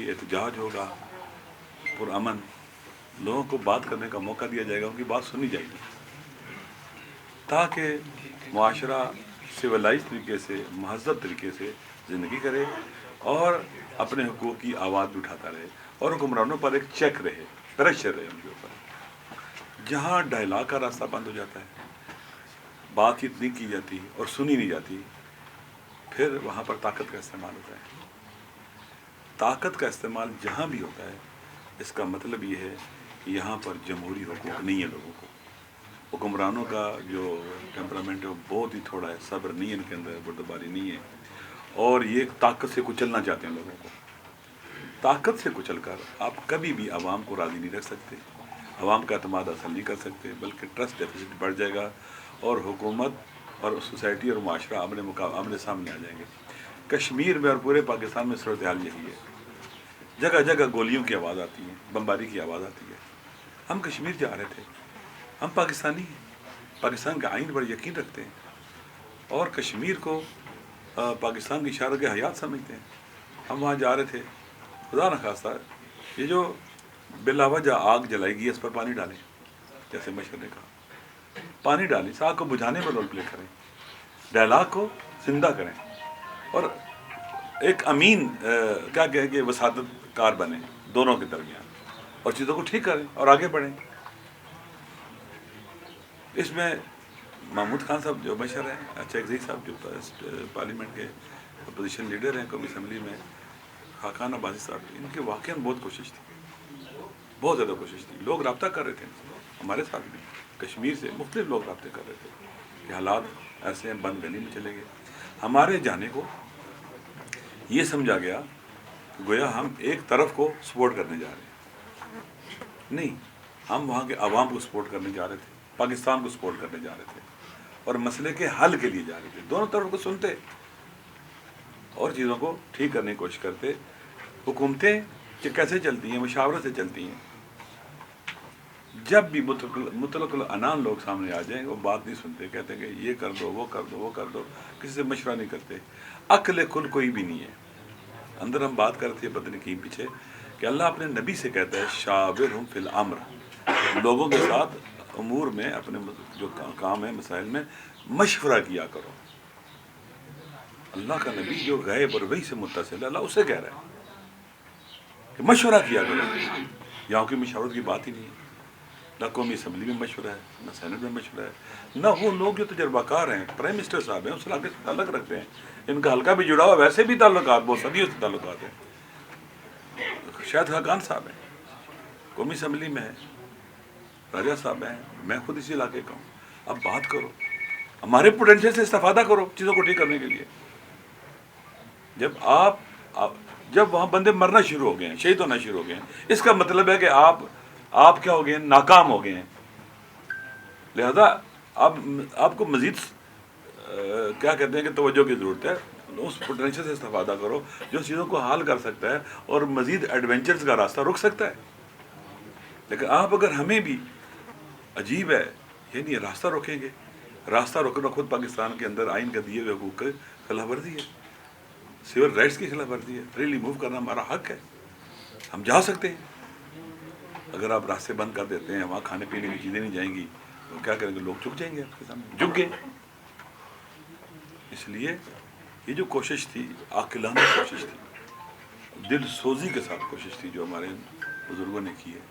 एहतजाज होगा, पुरअमन, लोगों को बात करने का मौका दिया जाएगा, उनकी बात सुनी जाएगी, ताकि मुआशरा सिविलाइज तरीके से, महज़ब तरीके से ज़िंदगी करे और अपने हुकूक़ की आवाज़ भी उठाता रहे, और हुक्मरानों पर एक चेक रहे, प्रेशर रहे उनके ऊपर। जहाँ डायलॉग का रास्ता बंद हो जाता है, बातचीत नहीं की जाती और सुनी नहीं जाती, फिर वहाँ पर ताकत का इस्तेमाल होता है। ताकत का इस्तेमाल जहाँ भी होता है, इसका मतलब ये है कि यहाँ पर जमहूरी हुकूक नहीं है लोगों को। हुक्मरानों का जो टेम्परामेंट है वो बहुत ही थोड़ा है, सब्र नहीं है इनके अंदर, बुर्दबारी नहीं है, और ये ताकत से कुचलना चाहते हैं लोगों को। ताकत से कुचल कर आप कभी भी आवाम को राज़ी नहीं रख सकते, आवाम का अतमाद हासिल नहीं कर सकते, बल्कि ट्रस्ट डेफिसिट बढ़ जाएगा और हुकूमत और सोसाइटी और माशरा आमने सामने आ जाएंगे। कश्मीर में और पूरे पाकिस्तान में सूरत हाल यही है। जगह जगह गोलियों की आवाज़ आती है, बमबारी की आवाज़ आती है। हम कश्मीर जा रहे थे, हम पाकिस्तानी हैं, पाकिस्तान के आइन पर यकीन रखते हैं और कश्मीर को पाकिस्तान की इशारों के हयात समझते हैं। हम वहाँ जा रहे थे, खुदा न खास्ता ये जो बिलावजा आग जलाएगी इस पर पानी डालें, जैसे मशहूर ने कहा, पानी डालें, इस आग को बुझाने में रोल प्ले करें, डायलॉग को जिंदा करें और एक अमीन क्या कहें कि वसादतकार बने दोनों के दरमियान और चीज़ों को ठीक करें और आगे बढ़ें। इसमें महमूद खान साहब जो मशहूर हैं, चेकज़ई साहब जो पार्लियामेंट के अपोजिशन लीडर हैं कौमी असम्बली में, खाकान अब्बासी साहब, इनके वाकई बहुत कोशिश थी, बहुत ज़्यादा कोशिश थी। लोग रब्ता कर रहे थे हमारे साथ भी, कश्मीर से मुख्तलिफ लोग रब्ते कर रहे थे कि हालात ऐसे हैं, बंद गली में चले गए। हमारे जाने को ये समझा गया गोया हम एक तरफ को सपोर्ट करने जा रहे हैं, नहीं, हम वहाँ के आवाम को सपोर्ट करने जा रहे थे, पाकिस्तान को सपोर्ट करने जा रहे थे और मसले के हल के लिए जा रहे थे। दोनों तरफ को सुनते और चीज़ों को ठीक करने की कोशिश करते। हुकूमतें कि कैसे चलती हैं, मुशावरत से चलती हैं। जब भी मुतलकुल अनान लोग सामने आ जाएं, वो बात नहीं सुनते, कहते हैं कि ये कर दो, वो कर दो, वो कर दो, किसी से मशवरा नहीं करते। अक्ल खुल कोई भी नहीं है। अंदर हम बात करते हैं पत्नी की पीछे कि अल्लाह अपने नबी से कहता है शाविरहुम फिल अम्र, लोगों के साथ उमूर में, अपने जो काम है, मसाइल में मशवरा किया करो। अल्लाह का नबी जो गैब और वही से मुत्तसिल है, अल्लाह उससे कह रहा है कि मशवरा किया करो। यहाँ की मशावरत की बात ही नहीं है, ना कौमी असम्बली में मशवरा है, ना सेनेट में मशवरा है, ना वो लोग जो तजर्बाकार हैं, प्राइम मिनिस्टर साहब हैं, उससे आगे ताल्लुक रखते हैं, इनका हल्का भी जुड़ा हुआ, वैसे भी ताल्लुकात बहुत सदियों से ताल्लुकात हैं। शायद खाकान साहब हैं, कौमी असम्बली में है, राजा साहब हैं, मैं खुद इसी इलाके का हूँ। अब बात करो, हमारे पोटेंशियल से इस्तेफादा करो चीज़ों को ठीक करने के लिए। जब वहाँ बंदे मरना शुरू हो गए हैं, शहीद होना शुरू हो गए हैं, इसका मतलब है कि आप क्या हो गए हैं, नाकाम हो गए हैं। लिहाजा आपको मज़ीद क्या कहते हैं कि तवज्जो की ज़रूरत है। उस पोटेंशियल से इस्तेफादा करो जो चीज़ों को हल कर सकता है और मज़ीद एडवेंचर्स का रास्ता रुक सकता है। लेकिन आप अगर हमें भी अजीब है ये नहीं, रास्ता रोकेंगे, रास्ता रोकना खुद पाकिस्तान के अंदर आइन का दिए हुए हुकूक की खिलाफ वर्जी है, सिविल राइट्स की खिलाफ वर्जी है। फ्रीली मूव करना हमारा हक है, हम जा सकते हैं। अगर आप रास्ते बंद कर देते हैं, वहाँ खाने पीने की चीज़ें नहीं जाएंगी, तो क्या करेंगे, लोग झुक जाएंगे आपके सामने, झुक गए। इसलिए ये जो कोशिश थी, आकिलाना कोशिश थी, दिल सोजी के साथ कोशिश थी जो हमारे बुज़ुर्गों ने की है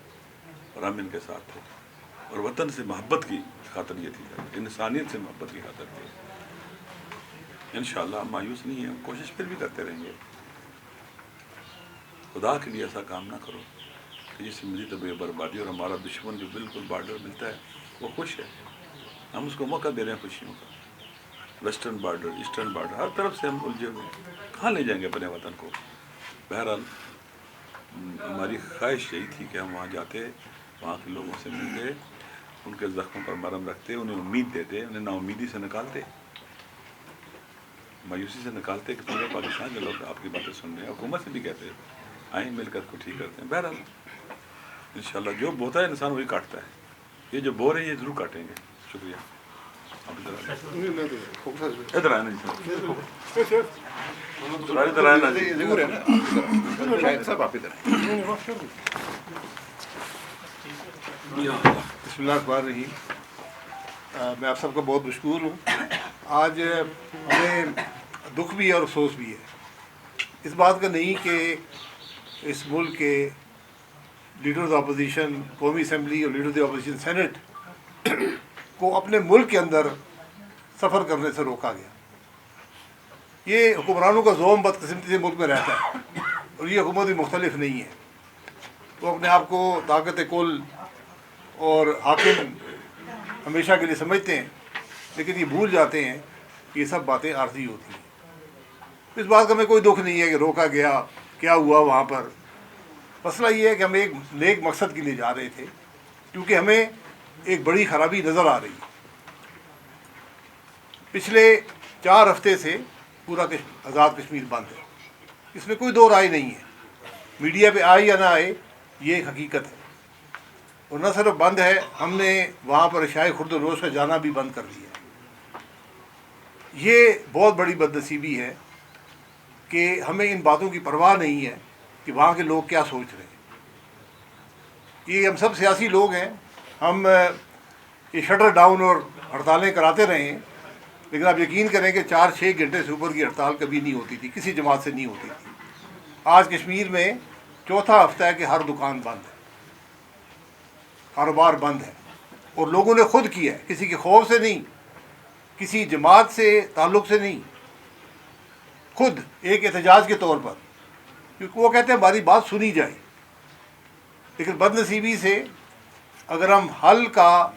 और हम इनके साथ थे। और वतन से मोहब्बत की खातिर ये थी, इंसानियत से मोहब्बत की खातिर थी। इंशाअल्लाह हम मायूस नहीं हैं, कोशिश फिर भी करते रहेंगे। खुदा के लिए ऐसा काम ना करो कि जिससे मज़ीद बर्बादी, और हमारा दुश्मन जो बिल्कुल बॉर्डर मिलता है वो खुश है, हम उसको मौका दे रहे हैं खुशियों का। वेस्टर्न बॉर्डर, ईस्टर्न बॉर्डर, हर तरफ से हम उलझे हुए, कहाँ ले जाएंगे अपने वतन को। बहरहाल हमारी ख्वाहिश यही थी कि हम वहाँ जाते, वहाँ के लोगों से मिलते, उनके ज़ख्मों पर मरहम रखते, उन्हें उम्मीद देते, उन्हें नाउमीदी से निकालते, मायूसी से निकालते कि पूरे पाकिस्तान के लोग आपकी बातें सुन रहे हैं। हुकूमत से भी कहते हैं आए मिलकर को ठीक करते हैं। बहरहाल इंशाअल्लाह जो बोता है इंसान वही काटता है, ये जो बो रहे हैं ये ज़रूर काटेंगे। शुक्रिया। آپ ادھر آئے نہیں سر ادھر آئے نا بسم اللہ الرحمن الرحیم. میں آپ سب کا بہت مشکور ہوں. آج ہمیں دکھ بھی ہے اور افسوس بھی ہے اس بات کا نہیں کہ اس ملک کے لیڈرز اپوزیشن قومی اسمبلی اور لیڈرز اپوزیشن سینٹ کو اپنے ملک کے اندر سفر کرنے سے روکا گیا. یہ حکمرانوں کا زوم بدقسمتی سے ملک میں رہتا ہے اور یہ حکومت بھی مختلف نہیں ہے. وہ اپنے آپ کو طاقت کل اور حاکم ہمیشہ کے لیے سمجھتے ہیں، لیکن یہ بھول جاتے ہیں کہ یہ سب باتیں عارضی ہوتی ہیں. اس بات کا ہمیں کوئی دکھ نہیں ہے کہ روکا گیا، کیا ہوا وہاں پر. مسئلہ یہ ہے کہ ہم ایک نیک مقصد کے لیے جا رہے تھے، کیونکہ ہمیں ایک بڑی خرابی نظر آ رہی ہے. پچھلے 4 ہفتے سے پورا آزاد کشمیر بند ہے. اس میں کوئی دو رائے نہیں ہے. میڈیا پہ آئے یا نہ آئے، یہ ایک حقیقت ہے. اور نہ صرف بند ہے، ہم نے وہاں پر عشاء خرد و روز کا جانا بھی بند کر دیا. یہ بہت بڑی بدنصیبی ہے کہ ہمیں ان باتوں کی پرواہ نہیں ہے کہ وہاں کے لوگ کیا سوچ رہے ہیں. یہ ہم سب سیاسی لوگ ہیں، ہم یہ شٹر ڈاؤن اور ہڑتالیں کراتے رہے ہیں، لیکن آپ یقین کریں کہ 4-6 گھنٹے سے اوپر کی ہڑتال کبھی نہیں ہوتی تھی، کسی جماعت سے نہیں ہوتی تھی. آج کشمیر میں چوتھا ہفتہ ہے کہ ہر دکان بند ہے، کاروبار بند ہے. اور لوگوں نے خود کیا ہے، کسی کے خوف سے نہیں، کسی جماعت سے تعلق سے نہیں، خود ایک احتجاج کے طور پر، کیونکہ وہ کہتے ہیں ہماری بات سنی جائے. لیکن بدنصیبی سے اگر ہم حل کا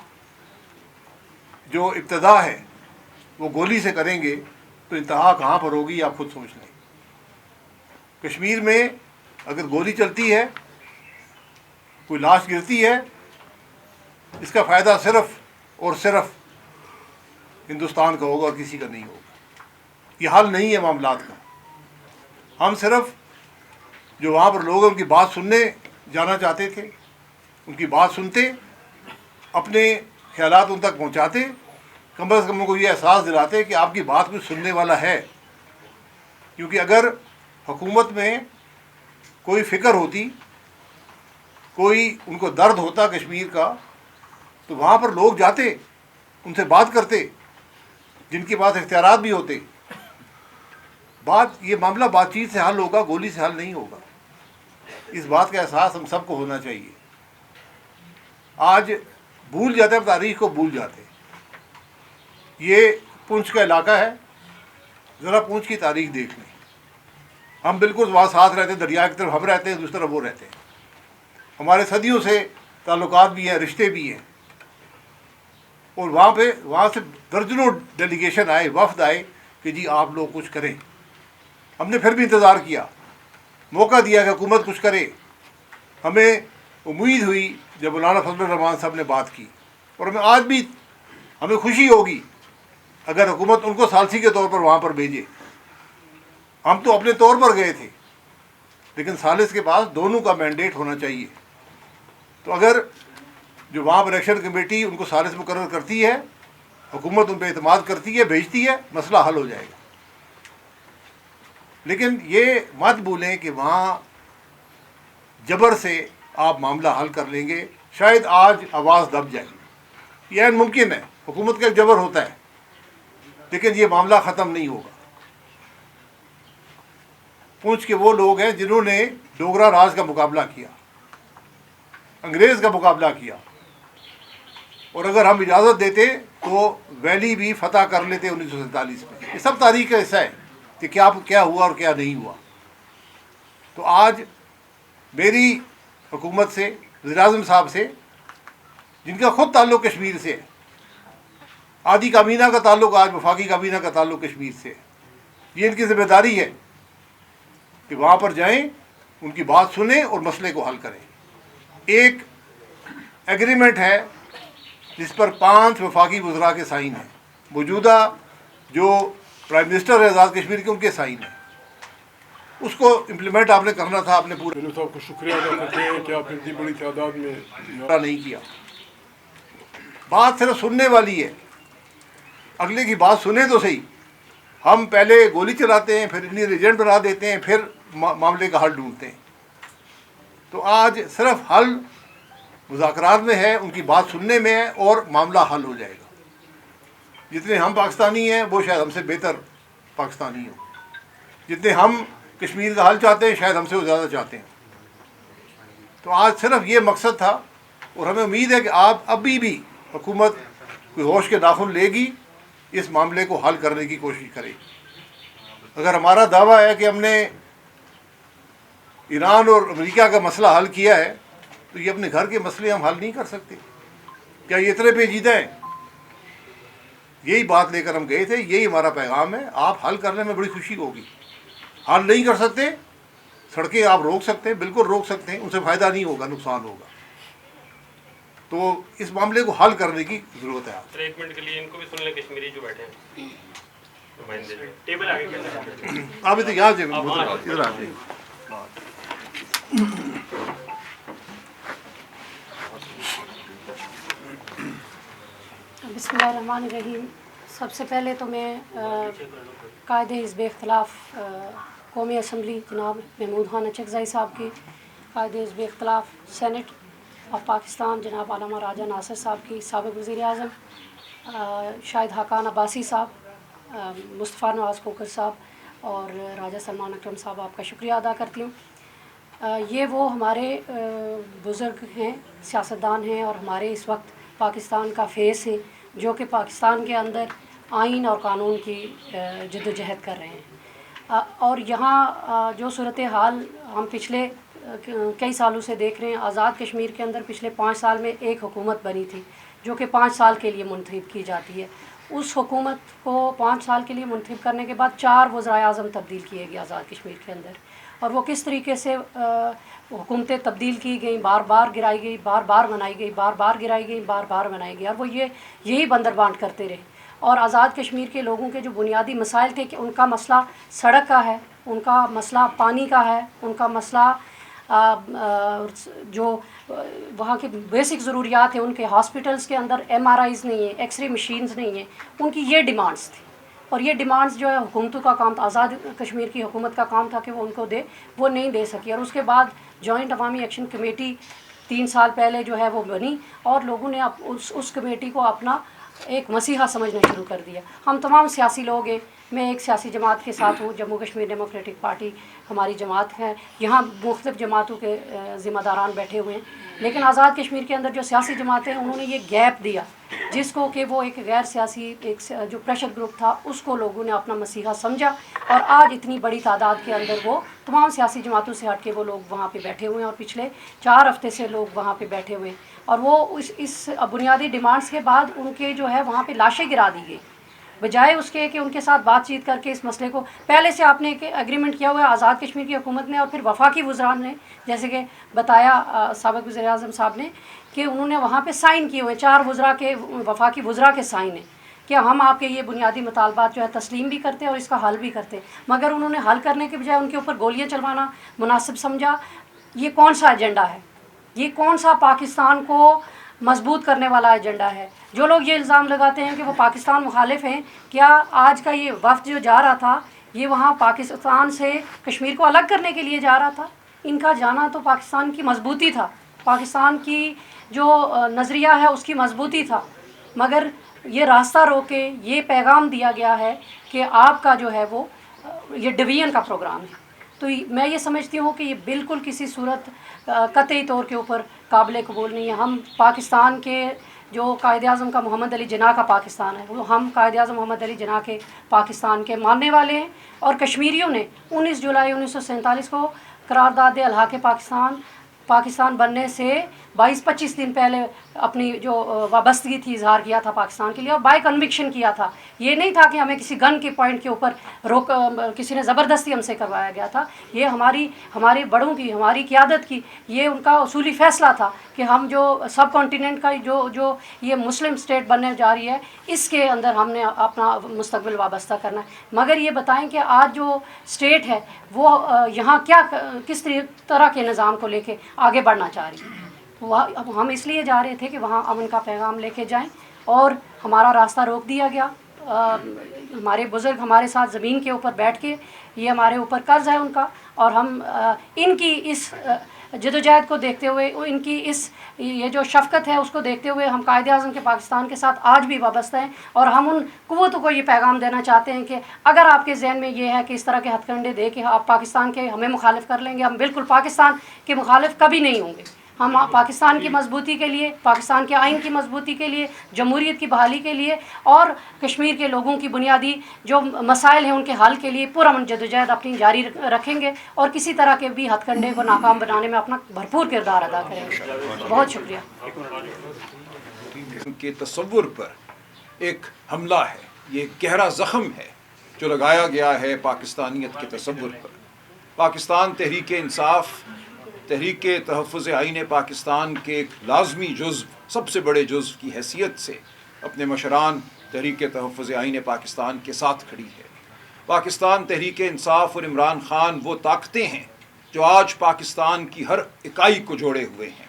جو ابتدا ہے وہ گولی سے کریں گے تو انتہا کہاں پر ہوگی آپ خود سوچ لیں. کشمیر میں اگر گولی چلتی ہے، کوئی لاش گرتی ہے، اس کا فائدہ صرف اور صرف ہندوستان کا ہوگا اور کسی کا نہیں ہوگا. یہ حل نہیں ہے معاملات کا. ہم صرف جو وہاں پر لوگ ان کی بات سننے جانا چاہتے تھے، ان کی بات سنتے، اپنے خیالات ان تک پہنچاتے، کم از کم ان کو یہ احساس دلاتے کہ آپ کی بات کچھ سننے والا ہے. کیونکہ اگر حکومت میں کوئی فکر ہوتی، کوئی ان کو درد ہوتا کشمیر کا، تو وہاں پر لوگ جاتے، ان سے بات کرتے، جن کے پاس اختیارات بھی ہوتے. یہ معاملہ بات چیت سے حل ہوگا، گولی سے حل نہیں ہوگا. اس بات کا احساس ہم سب کو ہونا چاہیے. آج بھول جاتے ہیں، تاریخ کو بھول جاتے ہیں. یہ پونچھ کا علاقہ ہے، ذرا پونچھ کی تاریخ دیکھ لیں. ہم بالکل وہاں ساتھ رہتے ہیں، دریا کی طرف ہم رہتے ہیں، دوسری طرف وہ رہتے ہیں. ہمارے صدیوں سے تعلقات بھی ہیں، رشتے بھی ہیں. اور وہاں سے درجنوں ڈیلیگیشن آئے، وفد آئے کہ جی آپ لوگ کچھ کریں. ہم نے پھر بھی انتظار کیا، موقع دیا کہ حکومت کچھ کرے. ہمیں امید ہوئی جب مولانا فضل الرحمان صاحب نے بات کی، اور ہمیں آج بھی ہمیں خوشی ہوگی اگر حکومت ان کو ثالثی کے طور پر وہاں پر بھیجے. ہم تو اپنے طور پر گئے تھے، لیکن ثالث کے پاس دونوں کا مینڈیٹ ہونا چاہیے. تو اگر جو وہاں پر الیکشن کمیٹی ان کو ثالث مقرر کرتی ہے، حکومت ان پہ اعتماد کرتی ہے، بھیجتی ہے، مسئلہ حل ہو جائے گا. لیکن یہ مت بھولیں کہ وہاں جبر سے آپ معاملہ حل کر لیں گے. شاید آج آواز دب جائے، یہ عین ممکن ہے. حکومت کا ایک جبر ہوتا ہے، لیکن یہ معاملہ ختم نہیں ہوگا. پونچھ کے وہ لوگ ہیں جنہوں نے ڈوگرا راج کا مقابلہ کیا، انگریز کا مقابلہ کیا، اور اگر ہم اجازت دیتے تو ویلی بھی فتح کر لیتے 1947 میں. یہ سب تاریخ کا حصہ ہے کہ کیا ہوا اور کیا نہیں ہوا. تو آج میری حکومت سے، وزیر اعظم صاحب سے، جن کا خود تعلق کشمیر سے ہے، آدھی کابینہ کا تعلق، آج وفاقی کابینہ کا تعلق کشمیر سے ہے، یہ ان کی ذمہ داری ہے کہ وہاں پر جائیں، ان کی بات سنیں اور مسئلے کو حل کریں. ایک ایگریمنٹ ہے جس پر 5 وفاقی وزراء کے سائن ہیں. موجودہ جو پرائم منسٹر ہے آزاد کشمیر کے، ان کے سائن ہیں. اس کو امپلیمنٹ آپ نے کرنا تھا. آپ نے پورا صاحب کو شکریہ ادا کرتے ہیں کہ آپ اتنی بڑی تعداد میں نہیں کیا. بات صرف سننے والی ہے. अगले की बात सुने तो सही। हम पहले गोली चलाते हैं, फिर इंडियन एजेंट बना देते हैं, फिर मामले का हल ढूंढते हैं। तो आज सिर्फ हल मुज़ाकरात में है, उनकी बात सुनने में है और मामला हल हो जाएगा। जितने हम पाकिस्तानी हैं वो शायद हमसे बेहतर पाकिस्तानी हो, जितने हम कश्मीर का हल चाहते हैं शायद हमसे वो ज़्यादा चाहते हैं। तो आज सिर्फ ये मकसद था और हमें उम्मीद है कि आप अभी भी हुकूमत कोई होश के नाखून लेगी, इस मामले को हल करने की कोशिश करेगी। अगर हमारा दावा है कि हमने ईरान और अमेरिका का मसला हल किया है, तो ये अपने घर के मसले हम हल नहीं कर सकते? क्या ये इतने पेचीदा हैं? यही बात लेकर हम गए थे, यही हमारा पैगाम है। आप हल करने में बड़ी खुशी होगी। हल नहीं कर सकते, सड़कें आप रोक सकते हैं, बिल्कुल रोक सकते हैं, उनसे फ़ायदा नहीं होगा, नुकसान होगा। तो इस मामले को हल करने की ज़रूरत है। सर 1 मिनट के लिए इनको भी सुन लें, कश्मीरी जो बैठे हैं नुमाइंदे। टेबल आगे कर आप तो यहाँ से इधर आ जाइए। बिस्मिल्लाहिर्रहमानिर्रहीम। सबसे पहले तो मैं कायदे हिज़्ब इख्तिलाफ़ कौमी असम्बली जनाब महमूद खान अचकज़ई साहब की, कायदे हिज़्ब इख्तिलाफ़ सेनेट ऑफ पाकिस्तान जनाब अल्लामा राजा नासिर साहब की, साबिक़ वज़ीर आज़म शाहिद हाकान अब्बासी साहब, मुस्तफ़ा नवाज़ खोखर साहब और राजा सलमान अकरम साहब, आपका शुक्रिया अदा करती हूँ। ये वो हमारे बुज़ुर्ग हैं, सियासतदान हैं और हमारे इस वक्त पाकिस्तान का फेस है, जो कि पाकिस्तान के अंदर आइन और कानून की जद्दोजहद कर रहे हैं। और यहाँ जो सूरत हाल हम पिछले कई सालों से देख रहे हैं, आज़ाद कश्मीर के अंदर पिछले 5 साल में एक हुकूमत बनी थी जो कि 5 साल के लिए मुंतखब की जाती है। उस हुकूमत को 5 साल के लिए मुंतखब करने के बाद 4 वज़राए आज़म तब्दील किए गए आज़ाद कश्मीर के अंदर, और वो किस तरीके से हुकूमतें तब्दील की गई, बार बार गिराई गई, बार बार बनाई गई, बार बार गिराई गई, बार बार बनाई गई, और वो यही बंदरबांट करते रहे। और आज़ाद कश्मीर के लोगों के जो बुनियादी मसाइल थे कि उनका मसला सड़क का है, उनका मसला पानी का है, उनका मसला जो वहाँ की बेसिक ज़रूरियात हैं, उनके हॉस्पिटल्स के अंदर MRIs नहीं है, एक्सरे मशीन्स नहीं है, उनकी ये डिमांड्स थी। और ये डिमांड्स जो है हुकूमतों का काम था, आज़ाद कश्मीर की हुकूमत का काम था कि वो उनको दे, वो नहीं दे सकी। और उसके बाद जॉइंट अवामी एक्शन कमेटी 3 साल पहले जो है वो बनी और लोगों ने उस कमेटी को अपना एक मसीहा समझना शुरू कर दिया। हम तमाम सियासी लोग हैं, मैं एक सियासी जमात के साथ हूँ, जम्मू कश्मीर डेमोक्रेटिक पार्टी हमारी जमात है, यहाँ मुख्तलिफ़ जमातों के ज़िम्मेदारान बैठे हुए हैं। लेकिन आज़ाद कश्मीर के अंदर जो सियासी जमातें हैं उन्होंने ये गैप दिया जिसको कि वो एक गैर सियासी एक जो प्रेशर ग्रुप था उसको लोगों ने अपना मसीहा समझा, और आज इतनी बड़ी तादाद के अंदर वो तमाम सियासी जमातों से हट के वो लोग वहाँ पे बैठे हुए हैं, और पिछले 4 हफ्ते से लोग वहाँ पे बैठे हुए हैं। और वो इस बुनियादी डिमांड्स के बाद उनके जो है वहाँ पे लाशें गिरा दी गई, बजाय उसके कि उनके साथ बातचीत करके इस मसले को, पहले से आपने एक एग्रीमेंट किया हुआ है आज़ाद कश्मीर की हुकूमत ने और फिर वफाकी वज़रान ने, जैसे कि बताया साबिक़ वज़ीर आज़म साहब ने कि उन्होंने वहाँ पे साइन किए हुए 4 वज़रा के वफाकी वज़रा के साइन हैं कि हम आपके ये बुनियादी मुतालबात जो है तस्लीम भी करते हैं और इसका हल भी करते हैं। मगर उन्होंने हल करने के बजाय उनके ऊपर गोलियाँ चलवाना मुनासिब समझा। ये कौन सा एजेंडा है? ये कौन सा पाकिस्तान को मजबूत करने वाला एजेंडा है? जो लोग ये इल्ज़ाम लगाते हैं कि वो पाकिस्तान मुखालिफ हैं, क्या आज का ये वफ़द जो जा रहा था ये वहाँ पाकिस्तान से कश्मीर को अलग करने के लिए जा रहा था? इनका जाना तो पाकिस्तान की मजबूती था, पाकिस्तान की जो नज़रिया है उसकी मजबूती था, मगर ये रास्ता रोके ये पैगाम दिया गया है कि आपका जो है वो ये डिवीज़न का प्रोग्राम है। तो मैं ये समझती हूँ कि ये बिल्कुल किसी सूरत कतई तौर के ऊपर काबिल कबूल नहीं है। हम पाकिस्तान के जो कायद-ए-आज़म का मोहम्मद अली जिन्ना का पाकिस्तान है, वो हम कायद-ए-आज़म मोहम्मद अली जिन्ना के पाकिस्तान के मानने वाले हैं। और कश्मीरियों ने 19 जुलाई 1947 को करारदाद अलहाक़ पाकिस्तान बनने से 22-25 दिन पहले अपनी जो वाबस्तगी थी इजहार किया था पाकिस्तान के लिए, और बाय कन्विक्शन किया था। ये नहीं था कि हमें किसी गन के पॉइंट के ऊपर किसी ने ज़बरदस्ती हमसे करवाया गया था। ये हमारे बड़ों की, हमारी क़ियादत की, ये उनका उसूली फ़ैसला था कि हम जो सब कॉन्टिनेंट का जो ये मुस्लिम स्टेट बनने जा रही है इसके अंदर हमने अपना मुस्तकबिल वाबस्ता करना है। मगर ये बताएं कि आज जो स्टेट है वो यहाँ किस तरह के निज़ाम को लेके आगे बढ़ना चाह रही है। हम इसलिए जा रहे थे कि वहाँ अमन का पैगाम लेके जाएं, और हमारा रास्ता रोक दिया गया। हमारे बुज़ुर्ग हमारे साथ ज़मीन के ऊपर बैठ के, ये हमारे ऊपर कर्ज़ है उनका, और हम इनकी इस जदोजहद को देखते हुए, इनकी इस ये जो शफ़क़त है उसको देखते हुए हम कायदे आज़म के पाकिस्तान के साथ आज भी वाबस्ता हैं। और हम उन क़ुव्वतों को ये पैगाम देना चाहते हैं कि अगर आपके जहन में ये है कि इस तरह के हथकंडे दे के आप पाकिस्तान के हमें मुखालिफ कर लेंगे, हम बिल्कुल पाकिस्तान के मुखालिफ कभी नहीं होंगे। हम पाकिस्तान की मजबूती के लिए, पाकिस्तान के आइन की मजबूती के लिए, जमहूरियत की बहाली के लिए और कश्मीर के लोगों की बुनियादी जो मसाइल हैं उनके हल के लिए पुरअमन जदोजहद अपनी जारी रखेंगे और किसी तरह के भी हथकंडे को नाकाम बनाने में अपना भरपूर किरदार अदा करेंगे। बहुत शुक्रिया। उनके तसव्वुर पर एक हमला है, ये एक गहरा ज़ख्म है जो लगाया गया है पाकिस्तानियत के तसव्वुर पर। पाकिस्तान तहरीक इंसाफ, तहरीक तहफ़्फ़ुज़ आइन पाकिस्तान के एक लाजमी जुज़्व, सबसे बड़े जुज़्व की हैसियत से अपने मशरान तहरीक तहफ़्फ़ुज़ आइन पाकिस्तान के साथ खड़ी है। पाकिस्तान तहरीक इंसाफ और इमरान ख़ान वो ताकतें हैं जो आज पाकिस्तान की हर इकाई को जोड़े हुए हैं।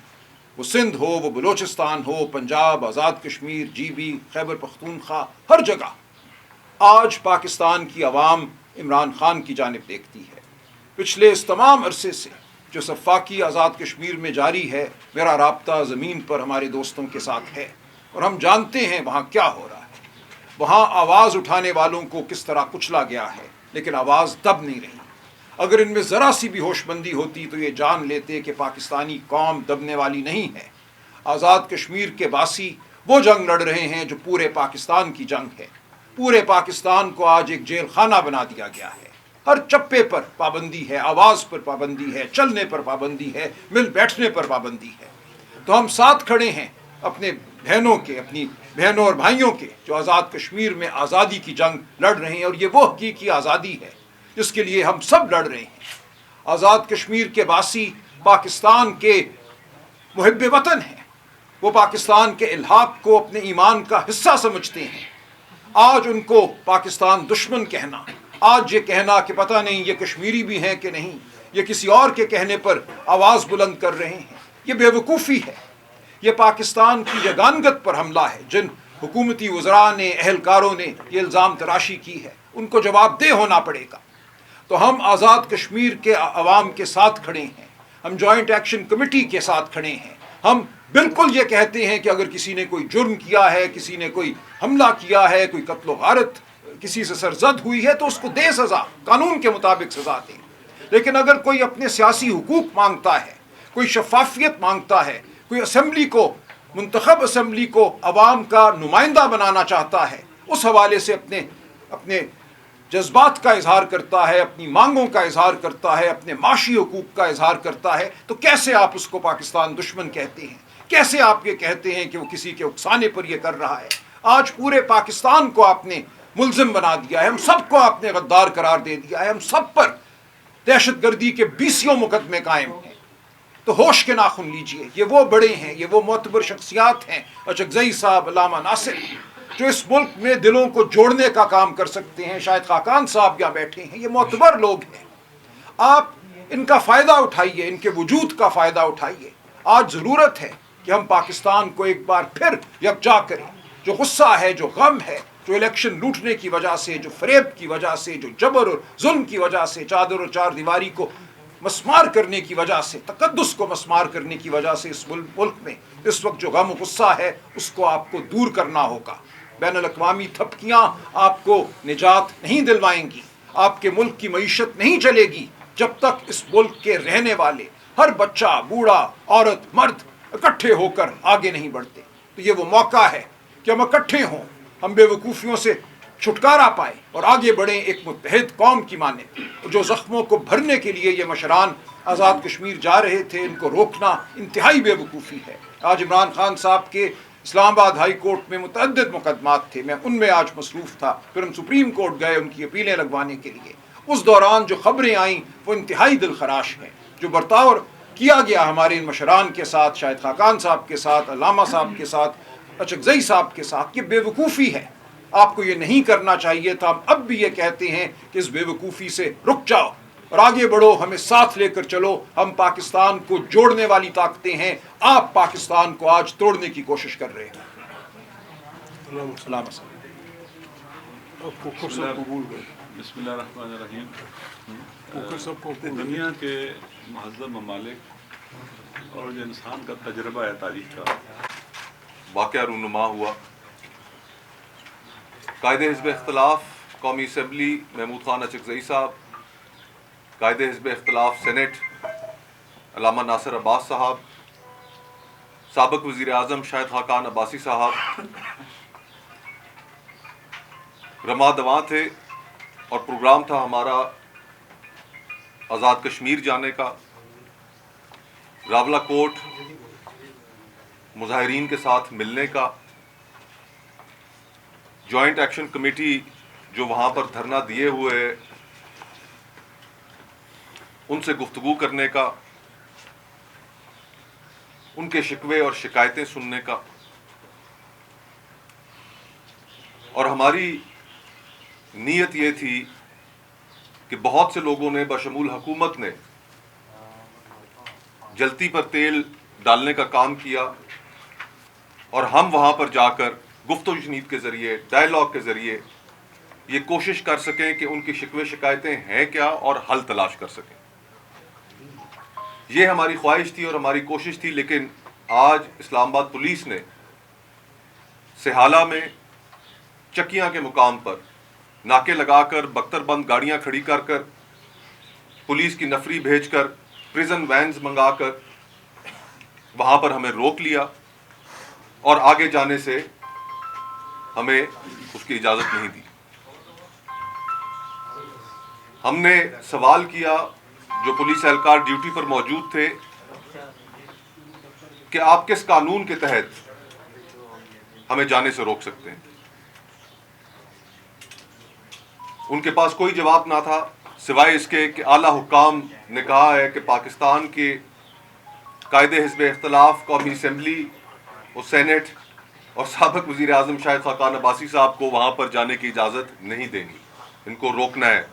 वो सिंध हो, वो बलूचिस्तान हो, पंजाब, आज़ाद कश्मीर, GB, खैबर पख्तूनख्वा, हर जगह आज पाकिस्तान की आवाम इमरान ख़ान की जानिब देखती है। पिछले इस तमाम अरसे से जो सफ़ाकी आज़ाद कश्मीर में जारी है, मेरा राब्ता ज़मीन पर हमारे दोस्तों के साथ है और हम जानते हैं वहाँ क्या हो रहा है। वहाँ आवाज़ उठाने वालों को किस तरह कुचला गया है, लेकिन आवाज़ दब नहीं रही। अगर इनमें ज़रा सी भी होशमंदी होती तो ये जान लेते कि पाकिस्तानी कौम दबने वाली नहीं है। आज़ाद कश्मीर के बासी वो जंग लड़ रहे हैं जो पूरे पाकिस्तान की जंग है। पूरे पाकिस्तान को आज एक जेल खाना बना दिया गया है। हर चप्पे पर पाबंदी है, आवाज़ पर पाबंदी है, चलने पर पाबंदी है, मिल बैठने पर पाबंदी है। तो हम साथ खड़े हैं अपने बहनों के, अपनी बहनों और भाइयों के जो आज़ाद कश्मीर में आज़ादी की जंग लड़ रहे हैं, और ये वो हकीकी आज़ादी है जिसके लिए हम सब लड़ रहे हैं। आज़ाद कश्मीर के बासी पाकिस्तान के मुहिब्ब वतन हैं, वो पाकिस्तान के इल्हाक को अपने ईमान का हिस्सा समझते हैं। आज उनको पाकिस्तान दुश्मन कहना, आज ये कहना कि पता नहीं ये कश्मीरी भी हैं कि नहीं, ये किसी और के कहने पर आवाज़ बुलंद कर रहे हैं, ये बेवकूफ़ी है। ये पाकिस्तान की जगानगत पर हमला है। जिन हुकूमती वज़रा ने, अहलकारों ने ये इल्ज़ाम तराशी की है, उनको जवाबदेह होना पड़ेगा। तो हम आज़ाद कश्मीर के अवाम के साथ खड़े हैं, हम जॉइंट एक्शन कमेटी के साथ खड़े हैं। हम बिल्कुल ये कहते हैं कि अगर किसी ने कोई जुर्म किया है, किसी ने कोई हमला किया है, कोई कत्ल गारत किसी से सरजद हुई है, तो उसको दे सज़ा, कानून के मुताबिक सज़ा दे। लेकिन अगर कोई अपने सियासी हुकूक मांगता है, कोई शफाफियत मांगता है, कोई असम्बली को, मुंतखब असम्बली को अवाम का नुमाइंदा बनाना चाहता है, उस हवाले से अपने जज्बात का इजहार करता है, अपनी मांगों का इजहार करता है, अपने माशी हुकूक का इजहार करता है, तो कैसे आप उसको पाकिस्तान दुश्मन कहते हैं? कैसे आप ये कहते हैं कि वो किसी के उकसाने पर ये कर रहा है? आज पूरे पाकिस्तान को आपने मुल्जिम बना दिया है, हम सबको आपने गद्दार करार दे दिया है, हम सब पर दहशतगर्दी के 20 मुकदमे कायम हैं। तो होश के नाखुन लीजिए। ये वो बड़े हैं, ये वो मोतबर शख्सियात हैं, अचकज़ई साहब, अल्लामा नासिर, जो इस मुल्क में दिलों को जोड़ने का काम कर सकते हैं। शायद खाकान साहब यहाँ बैठे हैं, ये मोतबर लोग हैं। आप इनका फ़ायदा उठाइए, इनके वजूद का फ़ायदा उठाइए। आज ज़रूरत है कि हम पाकिस्तान को एक बार फिर यकजा करें। जो गुस्सा है, जो गम है, जो इलेक्शन लूटने की वजह से, जो फरेब की वजह से, जो जबर और जुल्म की वजह से, चादर और चार दीवारी को मस्मार करने की वजह से, तकद्दुस को मस्मार करने की वजह से इस मुल्क में इस वक्त जो गम गुस्सा है, उसको आपको दूर करना होगा। बैनुल-अक़वामी थपकियाँ आपको निजात नहीं दिलवाएंगी। आपके मुल्क की मईशत नहीं चलेगी जब तक इस मुल्क के रहने वाले हर बच्चा, बूढ़ा, औरत, मर्द इकट्ठे होकर आगे नहीं बढ़ते। तो ये वो मौका है कि हम इकट्ठे हों, हम बेवकूफ़ियों से छुटकारा पाए और आगे बढ़ें एक मुत्तहिद कौम की माने। जो ज़ख्मों को भरने के लिए ये मशरान आज़ाद कश्मीर जा रहे थे, इनको रोकना इंतहाई बेवकूफ़ी है। आज इमरान ख़ान साहब के इस्लामाबाद हाई कोर्ट में मुतअद्दिद मुकदमात थे, मैं उनमें आज मसरूफ़ था। फिर हम सुप्रीम कोर्ट गए उनकी अपीलें लगवाने के लिए। उस दौरान जो ख़बरें आईं वो इंतहाई दिलखराश हैं। जो बर्ताव किया गया हमारे इन मशरान के साथ, शाहिद खाकान साहब के साथ, अल्लामा साहब के साथ, अचकज़ई साहब के साथ, ये बेवकूफ़ी है। आपको ये नहीं करना चाहिए था। हम अब भी ये कहते हैं कि इस बेवकूफ़ी से रुक जाओ और आगे बढ़ो, हमें साथ लेकर चलो। हम पाकिस्तान को जोड़ने वाली ताकतें हैं, आप पाकिस्तान को आज तोड़ने की कोशिश कर रहे हैं। अब कुकर सबको भूल गए, बिस्मिल्लाहिर्रहमानिर्रहीम। कुकर सबको भूल गए। दुनिया के महज़ब ममालिक और जो इंसान का तजर्बा है तारीख का वाक़या रूनुमा हुआ। कायदे हिज़्ब इख्तिलाफ़ कौमी असम्बली महमूद खान अचकज़ई साहब, कायदे हिज़्ब इख्तिलाफ़ सेनेट अल्लामा नासिर अब्बास साहब, साबिक़ वज़ीर आज़म शाहिद खाकान अब्बासी साहब रमा दवा थे और प्रोग्राम था हमारा आज़ाद कश्मीर जाने का। रावला कोट मुजाहिरीन के साथ मिलने का, जॉइंट एक्शन कमेटी जो वहाँ पर धरना दिए हुए है उनसे गुफ्तगू करने का, उनके शिकवे और शिकायतें सुनने का। और हमारी नीयत ये थी कि बहुत से लोगों ने बशमूल हुकूमत ने जलती पर तेल डालने का काम किया और हम वहाँ पर जाकर गुफ्तगू शनीद के ज़रिए, डायलॉग के ज़रिए ये कोशिश कर सकें कि उनकी शिकवे शिकायतें हैं क्या और हल तलाश कर सकें। ये हमारी ख्वाहिश थी और हमारी कोशिश थी। लेकिन आज इस्लामाबाद पुलिस ने सिहाला में चकियाँ के मुकाम पर नाके लगाकर, बख्तरबंद गाड़ियाँ खड़ी कर कर, पुलिस की नफरी भेजकर, प्रिजन वैन्स मंगाकर वहाँ पर हमें रोक लिया और आगे जाने से हमें उसकी इजाज़त नहीं दी। हमने सवाल किया जो पुलिस एहलकार ड्यूटी पर मौजूद थे कि आप किस कानून के तहत हमें जाने से रोक सकते हैं। उनके पास कोई जवाब ना था सिवाय इसके कि आला हुक्काम ने कहा है कि पाकिस्तान के कायदे हिज़्ब इख्तिलाफ़ कौमी असम्बली और सेनेट और साबिक़ वज़ीर आज़म शाहिद खाकान अब्बासी साहब को वहाँ पर जाने की इजाज़त नहीं देंगी, इनको रोकना है।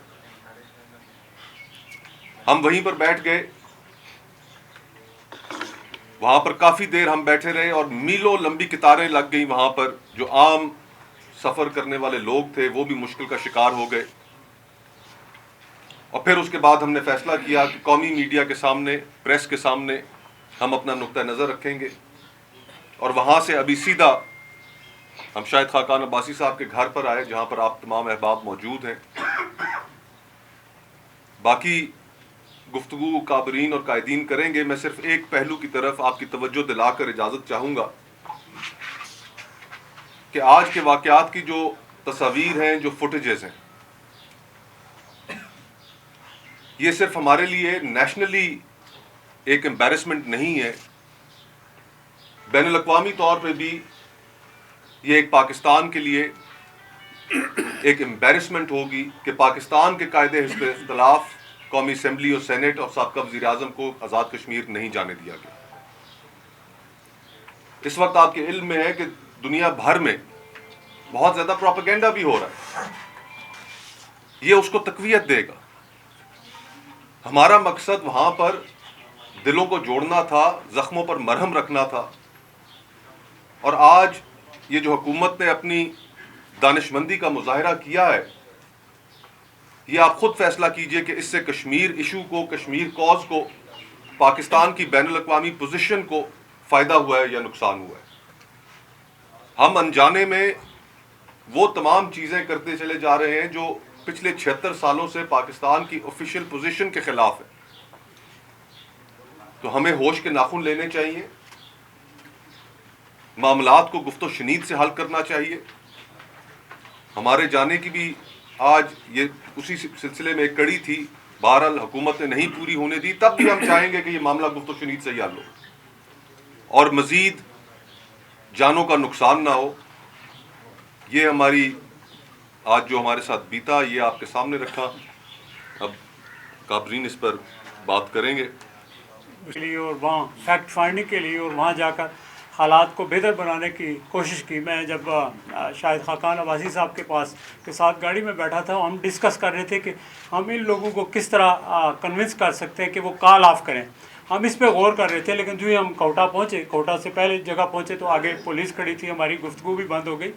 हम वहीं पर बैठ गए, वहाँ पर काफ़ी देर हम बैठे रहे और मीलों लंबी कतारें लग गई वहाँ पर। जो आम सफ़र करने वाले लोग थे वो भी मुश्किल का शिकार हो गए। और फिर उसके बाद हमने फ़ैसला किया कि कौमी मीडिया के सामने, प्रेस के सामने हम अपना नुक्ता नज़र रखेंगे और वहाँ से अभी सीधा हम शाहिद खाकान अब्बासी साहब के घर पर आए जहाँ पर आप तमाम अहबाब मौजूद हैं। बाकी गुफ्तगू काबरीन और कायदीन करेंगे। मैं सिर्फ एक पहलू की तरफ आपकी तवज्जो दिलाकर इजाज़त चाहूँगा कि आज के वाक़यात की जो तस्वीर हैं, जो फुटेजेस हैं, ये सिर्फ हमारे लिए नेशनली एक एम्बैरेसमेंट नहीं है, बैनुल अक़वामी तौर पे भी ये एक पाकिस्तान के लिए एक एम्बैरेसमेंट होगी कि पाकिस्तान के कायदे हिज़्ब इख्तिलाफ़ कौमी असम्बली और सेनेट और साबिक़ वज़ीर आज़म को आज़ाद कश्मीर नहीं जाने दिया गया। इस वक्त आपके इल्म में है कि दुनिया भर में बहुत ज़्यादा प्रोपेगेंडा भी हो रहा है, ये उसको तक़वियत देगा। हमारा मकसद वहाँ पर दिलों को जोड़ना था, ज़ख्मों पर मरहम रखना था। और आज ये जो हुकूमत ने अपनी दानिशमंदी का मुजाहरा किया है, ये आप खुद फैसला कीजिए कि इससे कश्मीर इशू को, कश्मीर कॉज को, पाकिस्तान की बैनुल अक़वामी पोजीशन को फ़ायदा हुआ है या नुकसान हुआ है। हम अनजाने में वो तमाम चीज़ें करते चले जा रहे हैं जो पिछले 76 सालों से पाकिस्तान की ऑफिशियल पोजीशन के ख़िलाफ़ है। तो हमें होश के नाखून लेने चाहिए, मामलात को गुफ्तो शनीद से हल करना चाहिए। हमारे जाने की भी आज ये उसी सिलसिले में एक कड़ी थी, बहरहाल हुकूमत ने नहीं पूरी होने दी, तब भी हम चाहेंगे कि ये मामला गुफ्तो शनीद से ही हल हो और मज़ीद जानों का नुकसान ना हो। ये हमारी आज जो हमारे साथ बीता ये आपके सामने रखा। अब काबरीन इस पर बात करेंगे के लिए और वहाँ फैक्ट फाइंडिंग के लिए और वहाँ जाकर हालात को बेहतर बनाने की कोशिश की। मैं जब शाहिद खाकान अब्बासी साहब के साथ गाड़ी में बैठा था, हम डिस्कस कर रहे थे कि हम इन लोगों को किस तरह कन्विंस कर सकते हैं कि वो कॉल ऑफ करें। हम इस पे गौर कर रहे थे, लेकिन जो ही हम कोटा पहुँचे, कोटा से पहले जगह पहुँचे तो आगे पुलिस खड़ी थी, हमारी गुफ्तगू भी बंद हो गई।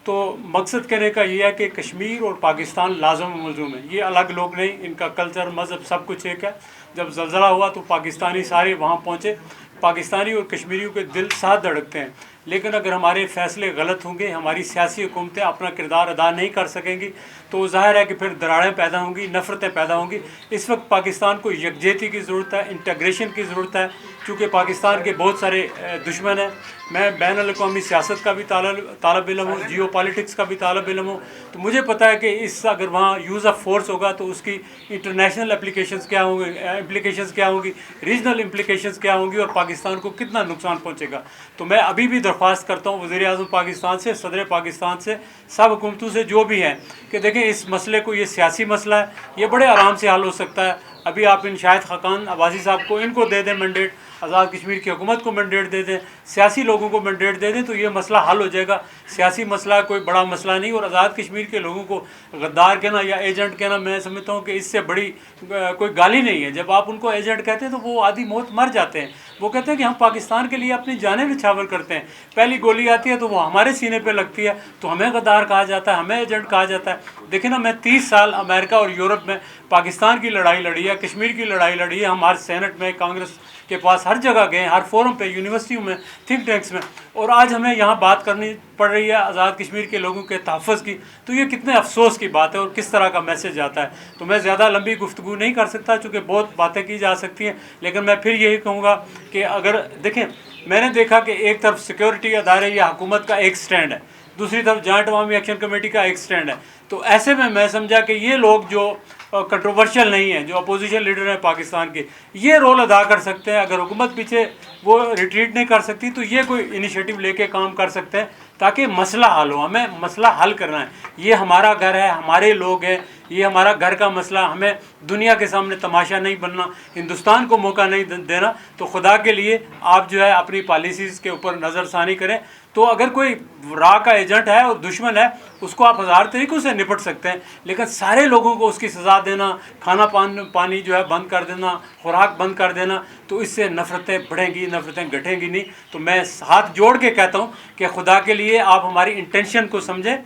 तो मकसद कहने का ये है कि कश्मीर और पाकिस्तान लाजम मलजूम है, ये अलग लोग नहीं, इनका कल्चर मज़हब सब कुछ एक है। जब ज़लज़ला हुआ तो पाकिस्तानी सारे वहाँ पहुँचे, पाकिस्तानी और कश्मीरियों के दिल साथ धड़कते हैं। लेकिन अगर हमारे फ़ैसले गलत होंगे, हमारी सियासी हुकूमतें अपना किरदार अदा नहीं कर सकेंगी, तो ज़ाहिर है कि फिर दरारें पैदा होंगी, नफ़रतें पैदा होंगी। इस वक्त पाकिस्तान को यकजहती की ज़रूरत है, इंटीग्रेशन की ज़रूरत है, क्योंकि पाकिस्तान के बहुत सारे दुश्मन हैं। मैं बैनुल-अक़वामी सियासत का भी तालब इल्म हूँ, जियो पॉलिटिक्स का भी तालब इल्म हूँ, तो मुझे पता है कि इस अगर वहाँ यूज़ ऑफ फोर्स होगा तो उसकी इंटरनेशनल एप्लीकेशंस क्या होंगी, इम्प्लीकेशंस क्या होंगी, रीजनल इम्प्लीकेशंस क्या होंगी और पाकिस्तान को कितना नुकसान पहुँचेगा। तो मैं अभी भी दरख्वास्त करता हूँ वज़ीर-ए-आज़म पाकिस्तान से, सदर पाकिस्तान से, सब हुकूमतों से जो भी हैं कि देखें इस मसले को, ये सियासी मसला है, ये बड़े आराम से हल हो सकता है। अभी आप इन शाहिद खाकान अब्बासी साहब को, इनको दे दें मैंडेट, आज़ाद कश्मीर की हुकूमत को मैंडेट दे दें, सियासी लोगों को मैंडेट दे दें, तो ये मसला हल हो जाएगा। सियासी मसला कोई बड़ा मसला नहीं, और आज़ाद कश्मीर के लोगों को गद्दार कहना या एजेंट कहना, मैं समझता हूँ कि इससे बड़ी कोई गाली नहीं है। जब आप उनको एजेंट कहते हैं तो वो आधी मौत मर जाते हैं। वो कहते हैं कि हम पाकिस्तान के लिए अपनी जानें निछावर करते हैं, पहली गोली आती है तो वो हमारे सीने पे लगती है, तो हमें गद्दार कहा जाता है, हमें एजेंट कहा जाता है। देखिए ना, मैं 30 साल अमेरिका और यूरोप में पाकिस्तान की लड़ाई लड़ी है, कश्मीर की लड़ाई लड़ी है। हमारे सेनेट में, कांग्रेस के पास हर जगह गए, हर फोरम पे, यूनिवर्सिटियों में, थिंक टैंक्स में, और आज हमें यहाँ बात करनी पड़ रही है आज़ाद कश्मीर के लोगों के तहफ़्फ़ुज़ की। तो ये कितने अफसोस की बात है और किस तरह का मैसेज आता है। तो मैं ज़्यादा लंबी गुफ्तगू नहीं कर सकता चूँकि बहुत बातें की जा सकती हैं, लेकिन मैं फिर यही कहूँगा कि अगर देखें, मैंने देखा कि एक तरफ सिक्योरिटी अदारे या हुकूमत का एक स्टैंड है, दूसरी तरफ जॉइंट अवामी एक्शन कमेटी का एक स्टैंड है। तो ऐसे में मैं समझा कि ये लोग जो कंट्रोवर्शियल नहीं है, जो अपोजिशन लीडर हैं पाकिस्तान के, ये रोल अदा कर सकते हैं। अगर हुकूमत पीछे वो रिट्रीट नहीं कर सकती तो ये कोई इनिशिएटिव लेके काम कर सकते हैं ताकि मसला हल हो। हमें मसला हल करना है, ये हमारा घर है, हमारे लोग हैं, ये हमारा घर का मसला। हमें दुनिया के सामने तमाशा नहीं बनना, हिंदुस्तान को मौका नहीं देना। तो खुदा के लिए आप जो है अपनी पॉलिसीज़ के ऊपर नज़रसानी करें। तो अगर कोई राह का एजेंट है और दुश्मन है, उसको आप हज़ार तरीक़ों से निपट सकते हैं, लेकिन सारे लोगों को उसकी सज़ा देना, खाना पानी जो है बंद कर देना, खुराक बंद कर देना, तो इससे नफ़रतें बढ़ेंगी, नफ़रतें घटेंगी नहीं। तो मैं हाथ जोड़ के कहता हूँ कि खुदा के लिए आप हमारी इंटेंशन को समझें,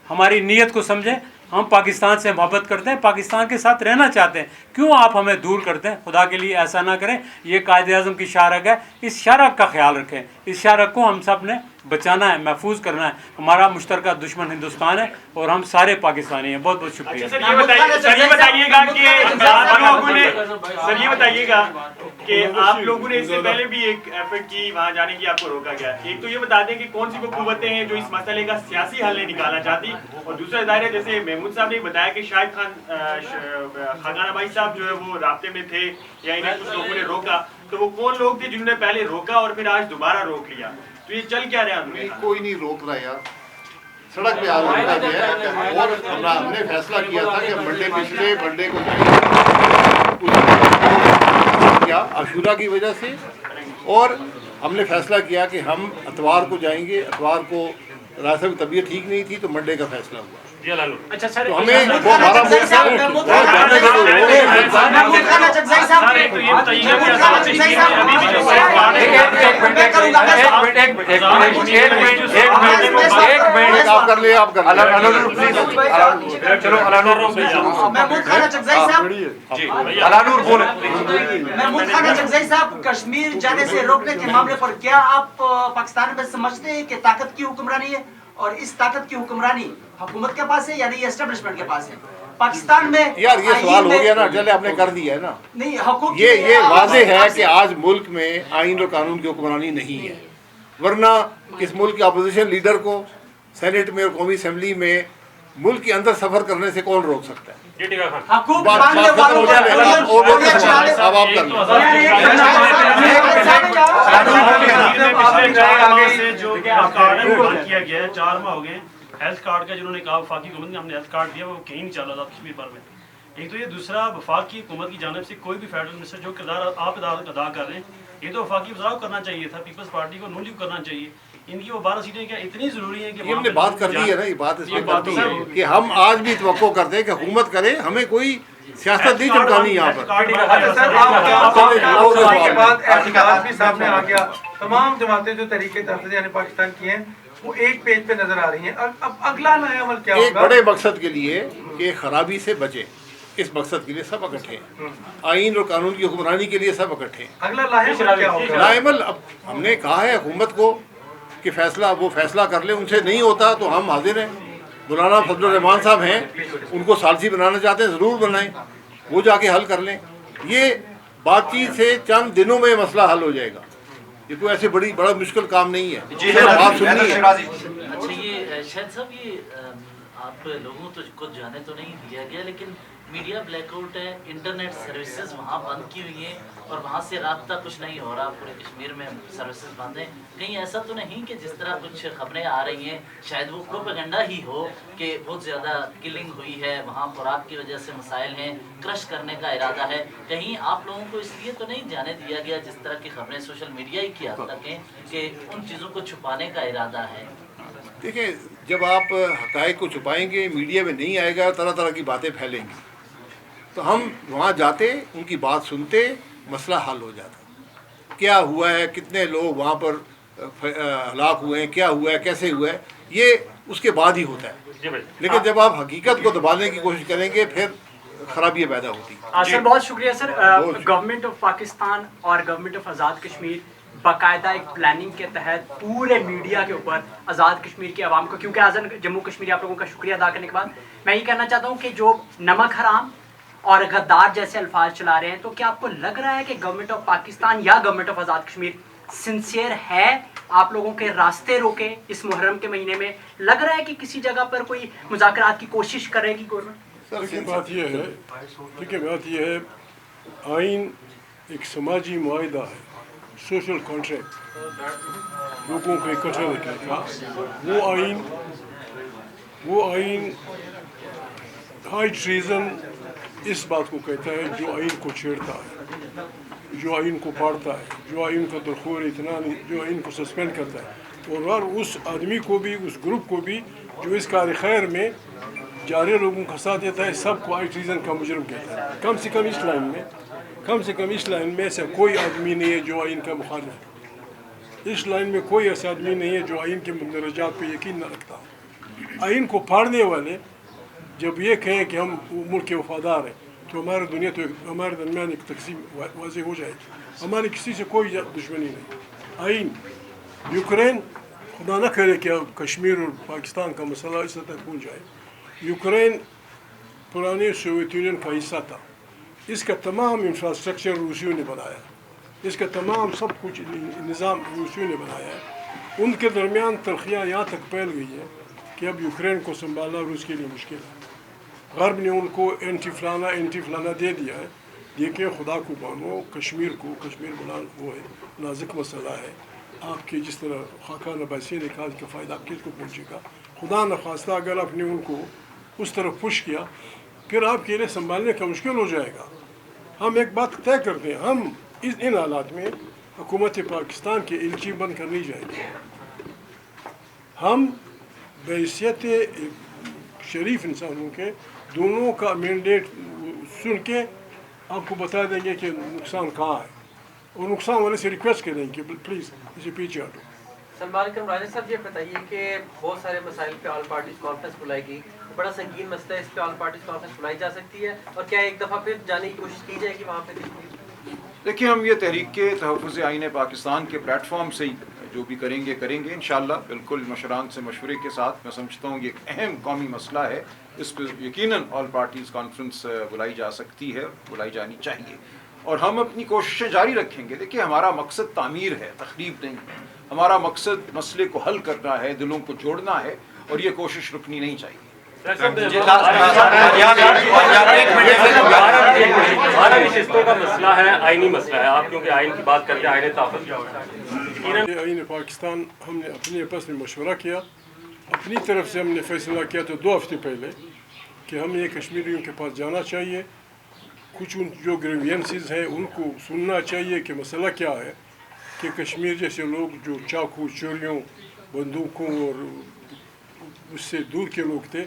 हमारी नीयत को समझें। हम पाकिस्तान से मोहब्बत करते हैं, पाकिस्तान के साथ रहना चाहते हैं, क्यों आप हमें दूर करते हैं? खुदा के लिए ऐसा ना करें। ये कायद-ए-आज़म की शारक है, इस शारक का ख्याल रखें। इस शारक को हम सब ने बचाना है, महफूज करना है। हमारा मुश्तरका दुश्मन हिंदुस्तान है और हम सारे पाकिस्तानी हैं। बहुत बहुत शुक्रिया। सर ये बताइएगा कि आप लोगों ने, सर ये बताइएगा कि आप लोगों ने इससे पहले भी एक एफर्ट की वहाँ जाने की, आपको रोका गया। एक तो ये बता दें कि कौन सी वो कुव्वतें हैं जो इस मसले का सियासी हल नहीं निकालना चाहती, और दूसरा दायरा जैसे महमूद साहब ने बताया कि शाहिद खाकान अब्बासी साहब जो है वो रास्ते में थे या इन्हें कुछ लोगों ने रोका, तो वो कौन लोग थे जिन्होंने पहले रोका और फिर आज दोबारा रोक लिया? तो ये चल क्या रहा है? कोई नहीं रोक रहा यार, सड़क पे आ रहा है। और हमने फैसला किया था कि मंडे, पिछले मंडे को क्या आशूरा की वजह से, और हमने फैसला किया कि हम इतवार को जाएंगे। इतवार को रास्ते में तबीयत ठीक नहीं थी तो मंडे का फैसला हुआ। अच्छा सर, तो हमें वो हमारा आप कर ले, आप कर महमूद खान चकज़ई साहब, कश्मीर जाने से रोकने के मामले पर क्या आप पाकिस्तान में समझते हैं कि ताकत की हुक्मरानी है, और इस ताकत की हुक्मरानी हुकूमत के पास है या नहीं एस्टेब्लिशमेंट के पास है? पाकिस्तान में यार ये सवाल हो गया ना, चले आपने कर दिया है ना। नहीं, हकूक ये वाज़े है कि आज मुल्क में आइन और कानून की हुक्मरानी नहीं है, वरना इस मुल्क के अपोजिशन लीडर को सेनेट में और कौमी असेंबली में मुल्क के अंदर सफर करने से कौन रोक सकता है? हकूक मांगने वालों को किया गया है 4 माह हो गए हेल्थ कार्ड का, जिन्होंने कहा वफाकी हुकूमत ने हमने हेल्थ कार्ड दिया, वो कहीं नहीं चला कश्मीर भर में। एक तो ये, दूसरा वफाकी हुकूमत की जानिब से कोई भी फेडरल मिनिस्टर जो किरदार आप अदा कर रहे हैं, ये तो वफाकी वज़ार को करना चाहिए था, पीपल्स पार्टी को नून करना चाहिए। इनकी वो 12 सीटें क्या इतनी जरूरी है कि हमने बात कर दी है ना, ये बात इसमें करती है कि हम आज भी तवक्को करते हैं कि हुकूमत करे, हमें कोई सियासत नहीं चमकानी यहाँ पर। के बाद भी सामने आ गया, तमाम जमातें जो तहरीके तहफ़्फ़ुज़ यानी पाकिस्तान की हैं وہ ایک پیج پہ نظر آ رہی ہیں. اب اگلا نیا عمل کیا ایک ہوگا؟ بڑے مقصد کے لیے کہ خرابی سے بچے، اس مقصد کے لیے سب اکٹھے ہیں. آئین اور قانون کی حکمرانی کے لیے سب اکٹھے ہیں. اگلا لاحق عمل کیا ہوگا؟ لاعمل اب ہم نے کہا ہے حکومت کو کہ وہ فیصلہ کر لیں. ان سے نہیں ہوتا تو ہم حاضر ہیں. مولانا فضل الرحمان صاحب ہیں، ان کو ثالثی بنانا چاہتے ہیں، ضرور بنائیں، وہ جا کے حل کر لیں. یہ بات چیت سے چند دنوں میں مسئلہ حل ہو جائے گا. یہ کوئی ایسے بڑا مشکل کام نہیں ہے. بات سننی ہے. اچھا یہ شاہد صاحب، یہ آپ لوگوں کو جانے تو نہیں دیا گیا، لیکن میڈیا بلیک آؤٹ ہے، انٹرنیٹ سروسز وہاں بند کی ہوئی ہیں اور وہاں سے رابطہ کچھ نہیں ہو رہا. پورے کشمیر میں سروسز بند ہیں. کہیں ایسا تو نہیں کہ جس طرح کچھ خبریں آ رہی ہیں شاید وہ پروپیگنڈا ہی ہو کہ بہت زیادہ کلنگ ہوئی ہے وہاں، خوراک کی وجہ سے مسائل ہیں، کرش کرنے کا ارادہ ہے. کہیں آپ لوگوں کو اس لیے تو نہیں جانے دیا گیا جس طرح کی خبریں سوشل میڈیا ہی کی حد تک ہیں کہ ان چیزوں کو چھپانے کا ارادہ ہے؟ دیکھیں، جب آپ حقائق کو چھپائیں گے، میڈیا میں نہیں آئے گا، طرح طرح کی باتیں پھیلیں گی. تو ہم وہاں جاتے، ان کی بات سنتے، مسئلہ حل ہو جاتا. کیا ہوا ہے، کتنے لوگ وہاں پر ہلاک ہوئے ہیں، کیا ہوا ہے، کیسے ہوا ہے، یہ اس کے بعد ہی ہوتا ہے. لیکن جب آپ حقیقت کو دبانے کی کوشش کریں گے پھر خرابیاں پیدا ہوتی ہیں. سر بہت شکریہ سر. گورنمنٹ آف پاکستان اور گورنمنٹ آف آزاد کشمیر باقاعدہ ایک پلاننگ کے تحت پورے میڈیا کے اوپر آزاد کشمیر کی عوام کو، کیونکہ آزاد جموں کشمیر آپ لوگوں کا شکریہ ادا کرنے کے بعد میں یہ کہنا چاہتا ہوں کہ جو نمک حرام اور غدار جیسے الفاظ چلا رہے ہیں، تو کیا آپ کو لگ رہا ہے کہ گورنمنٹ آف پاکستان یا government of Azad Kashmir sincere ہے آپ لوگوں کے راستے روکے اس محرم کے مہینے میں؟ لگ رہا ہے کہ کسی جگہ پر کوئی مذاکرات کی کوشش کرے گی گورنمنٹ؟ دیکھیے بات یہ ہے آئین ایک سماجی معاہدہ ہے، سوشل کانٹریکٹ، لوگوں کو اکٹھا رکھنے کا. وہ آئین ہائی ٹریزن اس بات کو کہتا ہے جو آئین کو چھیڑتا ہے، جو آئین کو پاڑتا ہے، جو آئین کو درخور اطلاع، جو آئین کو سسپینڈ کرتا ہے. اور اس آدمی کو بھی، اس گروپ کو بھی جو اس کار خیر میں جارے لوگوں کا ساتھ دیتا ہے، سب کو ہائی ٹریزن کا مجرم کہتا ہے. کم سے کم اس لائن میں ایسا کوئی آدمی نہیں ہے جو آئین کا مخالف ہے. اس لائن میں کوئی ایسا آدمی نہیں ہے جو آئین کے مندرجات پہ یقین نہ رکھتا. آئین کو پھاڑنے والے جب یہ کہیں کہ ہم ملک کے وفادار ہیں تو ہمارے ہمارے درمیان ایک تقسیم واضح ہو جائے گی. ہماری کسی سے کوئی دشمنی نہیں. آئین یوکرین، خدا نہ کرے کہ کشمیر اور پاکستان کا مسئلہ اس حد تک پہنچ جائے. یوکرین پرانے سوویت یونین کا حصہ تھا. اس کا تمام انفراسٹرکچر روسیوں نے بنایا، اس کا تمام سب کچھ نظام روسیوں نے بنایا ہے. ان کے درمیان تلخیاں یہاں تک پھیل گئی ہیں کہ اب یوکرین کو سنبھالنا روس کے لیے مشکل ہے. غرب نے ان کو اینٹی فلانا دے دیا ہے. دیکھیں، خدا کو مانو، کشمیر بلان وہ ہے، نازک مسئلہ ہے. آپ کے جس طرح خاقان عباسی نے کہا کہ فائدہ آپ کس کو پہنچے گا. خدا نخواستہ اگر آپ نے ان کو اس طرف پش کیا پھر آپ کے لیے سنبھالنے کا مشکل ہو جائے گا. ہم ایک بات طے کرتے ہیں، ہم ان حالات میں حکومت پاکستان کے ایلچی بند کر نہیں جائیں گے. ہم بحیثیت شریف انسانوں کے دونوں کا مینڈیٹ سن کے آپ کو بتا دیں گے کہ نقصان کہاں ہے، اور نقصان والے سے ریکویسٹ کریں کہ پلیز اسے پیچھے ہٹو. سلمان اکرم راجہ صاحب، یہ بتائیے کہ بہت سارے مسائل پہ آل پارٹیز کانفرنس بلائی گئی، بڑا سنگین مسئلہ ہے، اس پہ آل پارٹیز کانفرنس بلائی جا سکتی ہے، اور کیا ایک دفعہ پھر جانے کی کوشش کی جائے گی وہاں پہ؟ دیکھیے، ہم یہ تحریک کے تحفظ آئین پاکستان کے پلیٹ فارم سے ہی جو بھی کریں گے انشاءاللہ، بالکل مشران سے مشورے کے ساتھ. میں سمجھتا ہوں یہ ایک اہم قومی مسئلہ ہے، اس پہ یقیناً آل پارٹیز کانفرنس بلائی جا سکتی ہے، بلائی جانی چاہیے، اور ہم اپنی کوششیں جاری رکھیں گے. دیکھیے، ہمارا مقصد تعمیر ہے، تخریب نہیں. ہمارا مقصد مسئلے کو حل کرنا ہے، دلوں کو جوڑنا ہے، اور یہ کوشش رکنی نہیں چاہیے. ہمارا نشستوں کا مسئلہ ہے، آئینی مسئلہ ہے. آپ کیونکہ آئین کی بات کرتے ہیں، آئین طاقت آئین پاکستان ہم نے اپنے آپس میں مشورہ کیا. اپنی طرف سے ہم نے فیصلہ کیا تو 2 ہفتے پہلے کہ ہمیں کشمیریوں کے پاس جانا چاہیے، کچھ ان جو گریوینسز ہیں ان کو سننا چاہیے کہ مسئلہ کیا ہے، کہ کشمیر جیسے لوگ جو چاقو، چوریوں، بندوقوں اور اس سے دور کے لوگ تھے،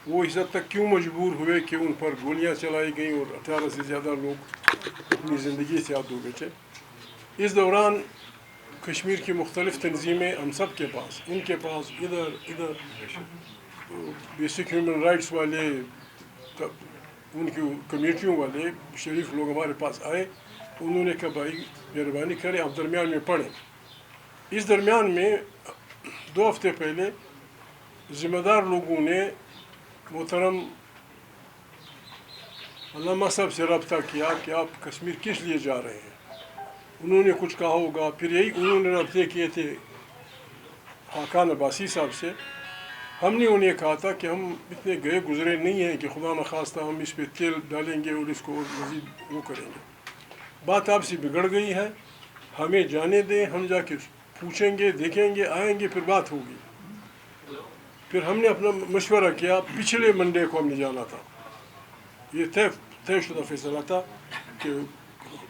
وہ اس حد تک کیوں مجبور ہوئے کہ ان پر گولیاں چلائی گئیں اور 18 سے زیادہ لوگ اپنی زندگی سے ہاتھ دھو بیٹھے. اس دوران कश्मीर की मुख्तलिफ़ तंजीमें हम सब के पास, इनके पास, इधर बेसिक ह्यूमन राइट्स वाले, उनकी कमेटियों वाले शरीफ लोग हमारे पास आए। उन्होंने कहा भाई मेहरबानी करें आप दरमियान में पढ़ें। इस दरमियान में 2 हफ्ते पहले ज़िम्मेदार लोगों ने मोहतरम अल्लामा साहब से रब्ता किया कि आप कश्मीर किस लिए जा रहे हैं। उन्होंने कुछ कहा होगा, फिर यही उन्होंने रब्ते किए थे खाकान अब्बासी साहब से। हमने उन्हें कहा था कि हम इतने गए गुजरे नहीं हैं कि खुदा न खास्ता हम इस पर तेल डालेंगे और इसको मज़ीद वो करेंगे। बात आपसे बिगड़ गई है, हमें जाने दें, हम जाके पूछेंगे, देखेंगे, आएंगे, फिर बात होगी। फिर हमने अपना मशवरा किया, पिछले मंडे को हमने जाना था। ये तय शुदा फैसला था कि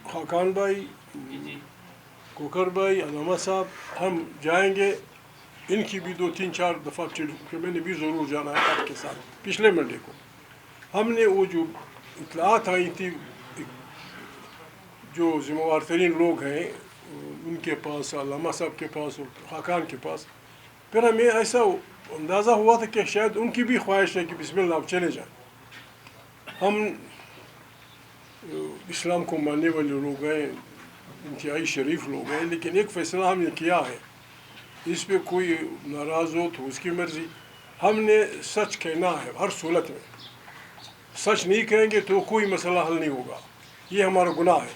खाकान भाई, कोकर भाई, अल्लामा साहब हम जाएंगे। इनकी भी 2-3-4 दफ़ा कि मैंने भी ज़रूर जाना है आपके साथ। पिछले मंडे को हमने वो जो इतलात आई थी जो ज़िम्मेवार तरीन लोग हैं उनके पास, अल्लामा साहब के पास और खाकान के पास, फिर हमें ऐसा अंदाज़ा हुआ था कि शायद उनकी भी ख्वाहिश है कि बिस्मिल्लाह आप चले जाएँ। हम इस्लाम को मानने वाले लोग हैं, इंतहाई शरीफ लोग हैं, लेकिन एक फ़ैसला हमने किया है, इस पे कोई नाराज़ हो तो उसकी मर्ज़ी। हमने सच कहना है हर सूरत में। सच नहीं कहेंगे तो कोई मसला हल नहीं होगा, ये हमारा गुनाह है।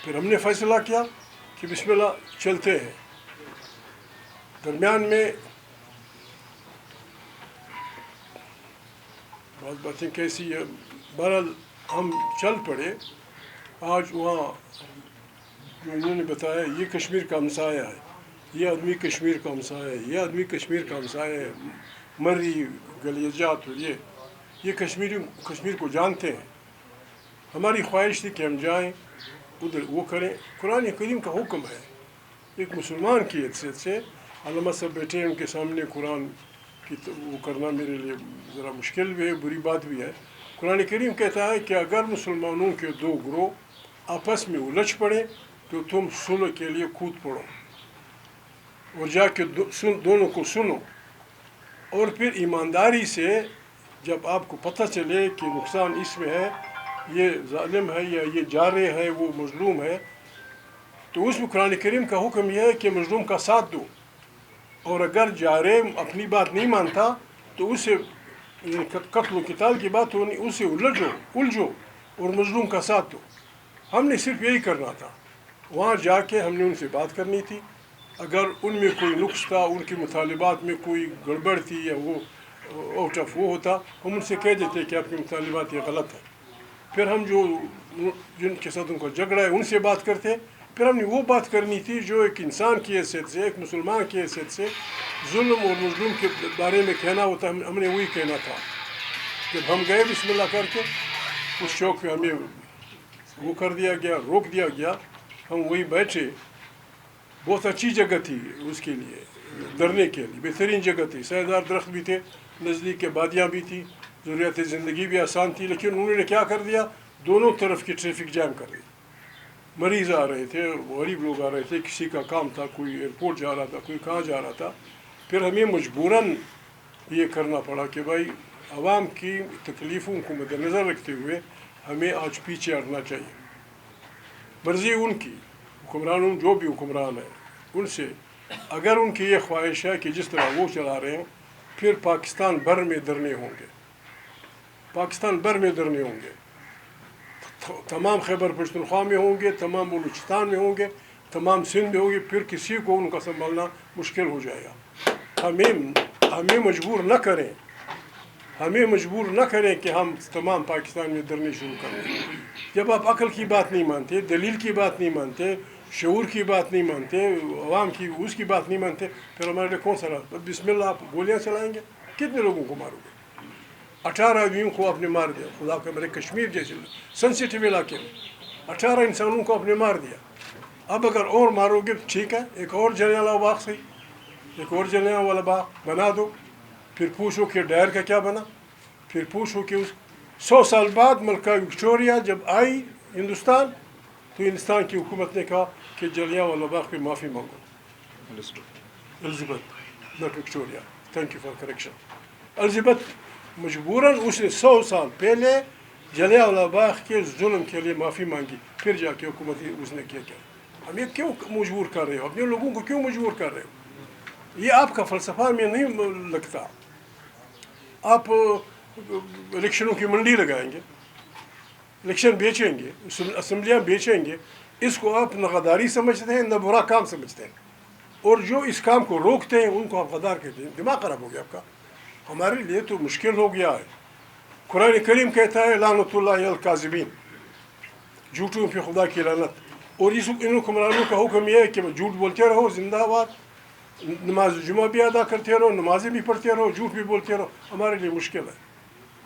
फिर हमने फ़ैसला किया कि बिस्मिल्लाह चलते हैं। दरमियान में बातें कैसी है, बहरहाल हम चल पड़े। आज वहाँ जो उन्होंने बताया ये कश्मीर का हमसाया है, ये आदमी कश्मीर का हमसाया है, ये आदमी कश्मीर का हमसाया है, मर्री गलियाजात और ये कश्मीर को जानते हैं। हमारी ख्वाहिश थी कि हम जाएं उधर वो करें। कुरान करीम का हुक्म है, एक मुसलमान की हैसियत से अल्लामा साहब बैठे हैं उनके सामने कुरान की तो वो करना मेरे लिए ज़रा मुश्किल भी है, बुरी बात भी है। कुरान करीम कहता है कि अगर मुसलमानों के 2 ग्रोह आपस में उलझ पड़े तो तुम सुलह के लिए कूद पड़ो और जाके दोनों को सुनो, और फिर ईमानदारी से जब आपको पता चले कि नुकसान इसमें है, ये जालिम है या ये जारे है, वो मजलूम है, तो उसमें कुरान करीम का हुक्म यह है कि मजलूम का साथ दो। और अगर जारे अपनी बात नहीं मानता तो उसे कत्ल क़िताल की बात होनी, उसे उलझो और मजलूम का साथ दो। हमने सिर्फ यही करना था। वहाँ जाके हमने उनसे बात करनी थी। अगर उनमें कोई नुक्स था, उनके मुतालिबात में कोई गड़बड़ थी या वो आउट ऑफ वो होता, हम उनसे कह देते कि आपके मुतालिबात ये गलत है। फिर हम जो जिनके साथ उनका झगड़ा है उनसे बात करते। फिर हमने वो बात करनी थी जो एक इंसान की हैसियत से, एक मुसलमान की हैसियत से जुल्म और मजलूम के बारे में कहना होता, हमने वही कहना था। जब हम गए बिस्मिल्लाह करके, उस शौक पे हमें वो कर दिया गया, रोक दिया गया। हम वही बैठे, बहुत अच्छी जगह थी उसके लिए, डरने के लिए बेहतरीन जगह थी। सैदार दरख्त भी थे, नज़दीक के बादियाँ भी थी, ज़रूरियात ज़िंदगी भी आसान थी। लेकिन उन्होंने क्या कर दिया, दोनों तरफ की ट्रैफिक जैम कर दी। मरीज़ आ रहे थे, गरीब लोग आ रहे थे, किसी का काम था, कोई एयरपोर्ट जा रहा था, कोई कहाँ जा रहा था। फिर हमें मजबूरन ये करना पड़ा कि भाई आवाम की तकलीफ़ों को मद्देनज़र रखते हुए हमें आज पीछे हटना चाहिए। मर्ज़ी उनकी, हुक्मरान जो भी हुक्मरान है उनसे, अगर उनकी ये ख्वाहिश है कि जिस तरह वो चला रहे हैं, फिर पाकिस्तान भर में धरने होंगे, पाकिस्तान भर में धरने होंगे, तमाम खैबर पख्तूनख्वा में होंगे, तमाम बलूचिस्तान में होंगे, तमाम सिंध में होंगे। फिर किसी को उनका संभालना मुश्किल हो जाएगा। हमें मजबूर न करें, हमें मजबूर न करें कि हम तमाम पाकिस्तान में धरने शुरू करें। जब आप अकल की बात नहीं मानते, दलील की बात नहीं मानते, शऊर की बात नहीं मानते, अवाम की उसकी बात नहीं मानते, फिर हमारे लिए कौन सा रास्ता? बिस्मिल्लाह आप गोलियाँ चलाएँगे, कितने लोगों को मारोगे? 18 आदमियों को आपने मार दिया, खुदा के मेरे कश्मीर जैसे सेंसिटिव इलाके में 18 इंसानों को आपने मार दिया। अब अगर और मारोगे ठीक है, एक और जलियांवाला बाग सही, एक और जलियांवाला बाग बना दो। फिर पूछो कि डायर का क्या बना, फिर पूछो कि उस 100 साल बाद मलका विक्टोरिया जब आई हिंदुस्तान, तो हिंदुस्तान की हुकूमत ने कहा कि जलियांवाला बाग पे माफ़ी मांगो। Elizabeth not Victoria, thank you for correction. Elizabeth मजबूरन उसने 100 साल पहले जलियांवाला बाग के जुल्म के लिए माफ़ी मांगी, फिर जाके हुकूमत उसने किया। हमें क्यों मजबूर कर रहे हो, अपने लोगों को क्यों मजबूर कर रहे हो? ये आपका फ़लसफ़ा में नहीं लगता। आप इलेक्शनों की मंडी लगाएंगे, इलेक्शन बेचेंगे, असम्बलियाँ बेचेंगे, इसको आप न गद्दारी समझते हैं न बुरा काम समझते हैं, और जो इस काम को रोकते हैं उनको आप गद्दार कहते हैं। दिमाग ख़राब हो गया आपका। हमारे लिए तो मुश्किल हो गया है। कुरान करीम कहता है लानतुल्लाहि अल काज़िबीन, झूठों पे खुदा की लानत। और इस इन हुक्मरानों का हुक्म यह है कि झूठ बोलते रहो, जिंदाबाद, नमाज जुमा भी अदा करते रहो, नमाजें भी पढ़ते रहो, झूठ भी बोलते रहो। हमारे लिए मुश्किल है,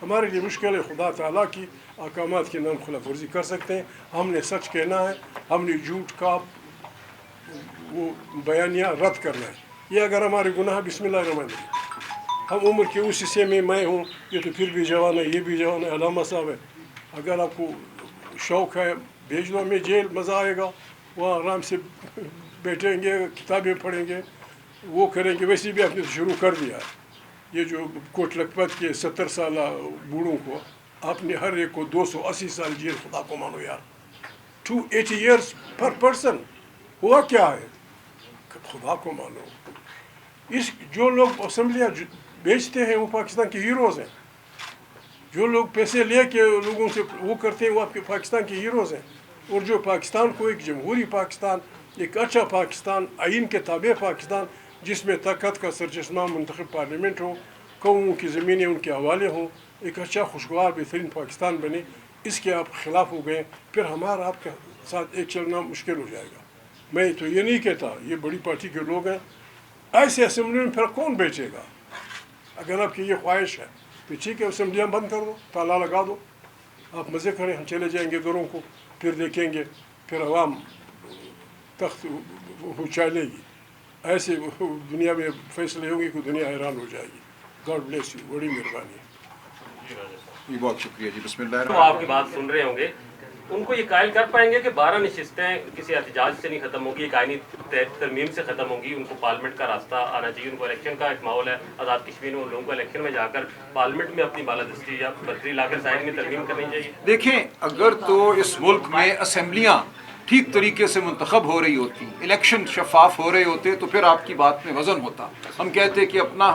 हमारे लिए मुश्किल है। खुदा ताला की अहकामात की नाम खिलाफ वर्जी कर सकते हैं। हमने सच कहना है, हमने झूठ का वो बयानिया रद्द करना है। ये अगर हमारे गुनाह बिस्मिल्लाहिर्रहमानिर्रहीम, हम उम्र के उस हिस्से में मैं हूँ, ये तो फिर भी जवान है, ये भी जवान है, अलामा साहब है। अगर आपको शौक़ है भेज दो हमें जेल, मज़ा आएगा, वहाँ आराम से बैठेंगे, किताबें पढ़ेंगे, वो करेंगे। वैसे भी आपने शुरू कर दिया है। ये जो कोट लखपत के 70 साल बूढ़ों को आपने हर एक को 280 साल जेल, खुदा को मानो यार, 280 years पर पर्सन। हुआ क्या है, खुदा को मानो। इस जो लोग असम्बलियाँ बेचते हैं वो पाकिस्तान के हीरोज़ हैं। जो लोग पैसे ले के लोगों से वो करते हैं वो आपके पाकिस्तान के हीरोज़ हैं। और जो पाकिस्तान को एक जमहूरी पाकिस्तान, एक अच्छा पाकिस्तान, आइन के ताबे पाकिस्तान, जिसमें ताकत का सरचश्मा मुंतखब पार्लियामेंट हो, कौमों की ज़मीनें उनके हवाले हों, एक अच्छा खुशगवार बेहतरीन पाकिस्तान बने, इसके आप ख़िलाफ़ हो गए, फिर हमारा आपके साथ एक चलना मुश्किल हो जाएगा। मैं तो ये नहीं कहता, ये बड़ी पार्टी के लोग हैं, ऐसे असम्बली में फिर कौन बेचेगा? अगर आपकी ये ख्वाहिश है तो ठीक है, असम्बलियाँ बंद कर दो, ताला लगा दो, आप मज़े करें, हम चले जाएंगे घरों को, फिर देखेंगे, फिर अवाम तख्त उछालेगी। ऐसे दुनिया में फैसले होंगे कि दुनिया हैरान हो जाएगी। गॉड ब्लेस यू, बड़ी मेहरबानी। जी बहुत शुक्रिया जी, बिस्मिल्लाह। तो आपकी बात सुन रहे होंगे, उनको ये कायल कर पाएंगे कि 12 नशिस्तें किसी एहतजाज से नहीं ख़त्म होगी, एक आइनी तरमीम से ख़त्म होगी, उनको पार्लियामेंट का रास्ता आना चाहिए, उनको इलेक्शन का एक माहौल है, आज़ाद कश्मीर में उन लोगों को इलेक्शन में जाकर पार्लियामेंट में अपनी बालादस्ती या बरतरी लाकर साइड में तरमीम करनी चाहिए। देखें, अगर तो इस मुल्क में असम्बलियाँ ठीक तरीके से मुंतखब हो रही होती, इलेक्शन शफाफ हो रहे होते, तो फिर आपकी बात में वज़न होता। हम कहते कि अपना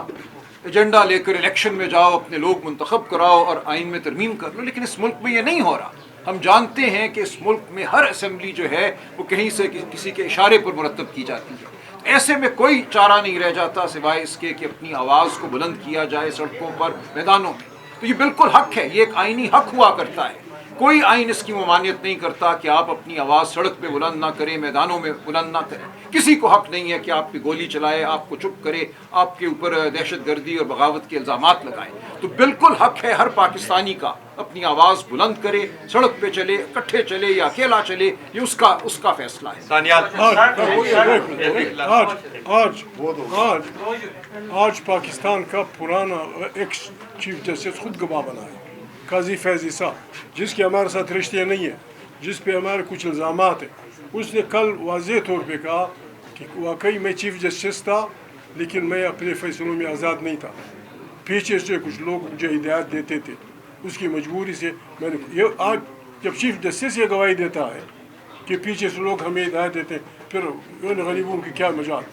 एजेंडा लेकर इलेक्शन में जाओ, अपने लोग मुंतखब कराओ और आइन में तरमीम कर लो, लेकिन इस मुल्क में ये नहीं हो रहा। हम जानते हैं कि इस मुल्क में हर असम्बली जो है वो कहीं से किसी के इशारे पर मुरतब की जाती है। ऐसे में कोई चारा नहीं रह जाता सिवाय इसके कि अपनी आवाज़ को बुलंद किया जाए सड़कों पर, मैदानों में। तो ये बिल्कुल हक है, ये एक आइनी हक हुआ करता है। कोई आइन इसकी ममानियत नहीं करता कि आप अपनी आवाज़ सड़क पे बुलंद ना करें, मैदानों में बुलंद ना करें। किसी को हक नहीं है कि आप पे गोली चलाए, आपको चुप करे, आपके ऊपर दहशत गर्दी और बगावत के इल्ज़ामात लगाए। तो बिल्कुल हक है हर पाकिस्तानी का अपनी आवाज़ बुलंद करे, सड़क पे चले, इकट्ठे चले या अकेला चले, ये उसका फैसला है। आज पाकिस्तान का पुराना एक्स चीफ जस्टिस खुद गवाह बना है, काजी फैज़ी साहब, जिसके हमारे साथ रिश्ते नहीं है, जिस पे हमारे कुछ इल्ज़ामात हैं। उसने कल वाज़ेह तौर पे कहा कि वाकई मैं चीफ जस्टिस था, लेकिन मैं अपने फैसलों में आज़ाद नहीं था। पीछे से कुछ लोग मुझे हिदायत देते थे, उसकी मजबूरी से मैंने ये आज जब चीफ जस्टिस ये गवाही देता है कि पीछे से लोग हमें हिदायत देते हैं, फिर उन गरीबों की क्या मजाल।